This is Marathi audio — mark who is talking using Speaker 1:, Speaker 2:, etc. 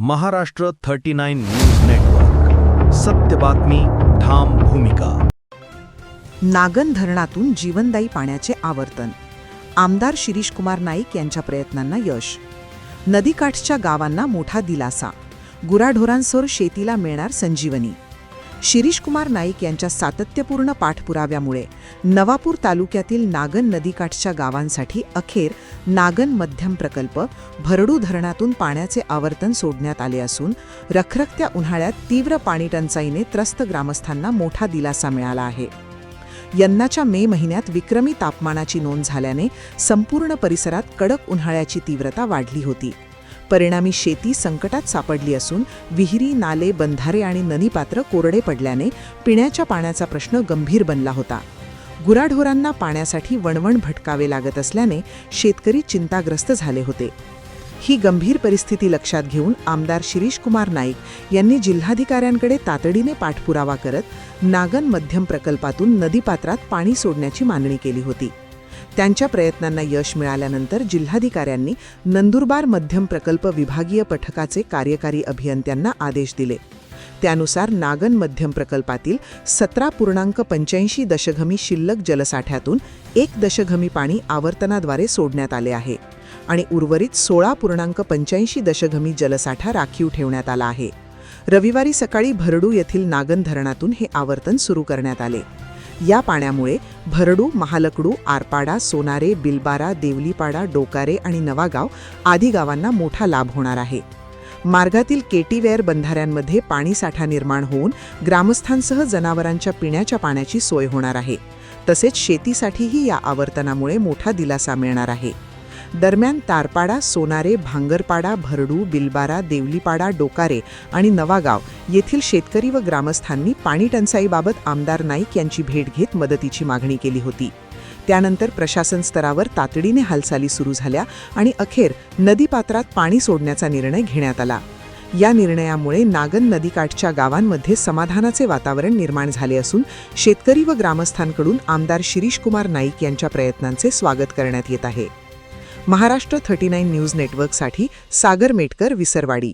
Speaker 1: Maharashtra 39 news network. सत्य बातमी, ठाम भूमिका.
Speaker 2: नागन धरणातून जीवनदायी पाण्याचे आवर्तन. आमदार शिरीषकुमार नाईक यांच्या प्रयत्नांना यश. नदीकाठच्या गावांना मोठा दिलासा. गुराढोरांसोर शेतीला मिळणार संजीवनी. शिरीषकुमार नाईक यांच्या सातत्यपूर्ण पाठपुराव्यामुळे नवापूर तालुक्यातील नागन नदीकाठच्या गावांसाठी अखेर नागन मध्यम प्रकल्प भरडू धरणातून पाण्याचे आवर्तन सोडण्यात आले असून रखरखत्या उन्हाळ्यात तीव्र पाणीटंचाईने त्रस्त ग्रामस्थांना मोठा दिलासा मिळाला आहे. यंदाच्या मे महिन्यात विक्रमी तापमानाची नोंद झाल्याने संपूर्ण परिसरात कडक उन्हाळ्याची तीव्रता वाढली होती. परिणामी शेती संकटात सापडली असून विहिरी, नाले, बंधारे आणि नदीपात्र कोरडे पडल्याने पिण्याच्या पाण्याचा प्रश्न गंभीर बनला होता. गुराढोरांना पाण्यासाठी वणवण भटकावे लागत असल्याने शेतकरी चिंताग्रस्त झाले होते. ही गंभीर परिस्थिती लक्षात घेऊन आमदार शिरीषकुमार नाईक यांनी जिल्हाधिकाऱ्यांकडे तातडीने पाठपुरावा करत नागन मध्यम प्रकल्पातून नदीपात्रात पाणी सोडण्याची मागणी केली होती. त्यांच्या प्रयत्नांना यश मिळाल्यानंतर जिल्हाधिकाऱ्यांनी नंदुरबार मध्यम प्रकल्प विभागीय पथकाचे कार्यकारी अभियंत्यांना आदेश दिले. त्यानुसार नागन मध्यम प्रकल्पातील 17.85 दशघमी शिल्लक जलसाठ्यातून 1 दशघमी पाणी आवर्तनाद्वारे सोडण्यात आले आहे आणि उर्वरित 16.85 दशघमी जलसाठा राखीव ठेवण्यात आला आहे. रविवारी सकाळी भरडू येथील नागन धरणातून हे आवर्तन सुरू करण्यात आले. या पाण्यामुळे भरडू, महालकडू, आरपाडा, सोनारे, बिलबारा, देवलीपाडा, डोकारे आणि नवागाव आदी गावांना मोठा लाभ होणार आहे. मार्गातील केटीवेअर बंधाऱ्यांमध्ये पाणीसाठा निर्माण होऊन ग्रामस्थांसह जनावरांच्या पिण्याच्या पाण्याची सोय होणार आहे. तसेच शेतीसाठीही या आवर्तनामुळे मोठा दिलासा मिळणार आहे. दरम्यान तारपाडा, सोनारे, भांगरपाडा, भरडू, बिलबारा, देवलीपाडा, डोकारे आणि नवागाव येथील शेतकरी व ग्रामस्थांनी पाणी टंचाईबाबत आमदार नाईक यांची भेट घेत मदतीची मागणी केली होती. त्यानंतर प्रशासन स्तरावर तातडीने हालचाली सुरू झाल्या आणि अखेर नदीपात्रात पाणी सोडण्याचा निर्णय घेण्यात आला. या निर्णयामुळे नागन नदीकाठच्या गावांमध्ये समाधानाचे वातावरण निर्माण झाले असून शेतकरी व ग्रामस्थांकडून आमदार शिरीषकुमार नाईक यांच्या प्रयत्नांचे स्वागत करण्यात येत आहे. महाराष्ट्र 39 न्यूज नेटवर्कसाठी सागर मेटकर, विसरवाडी.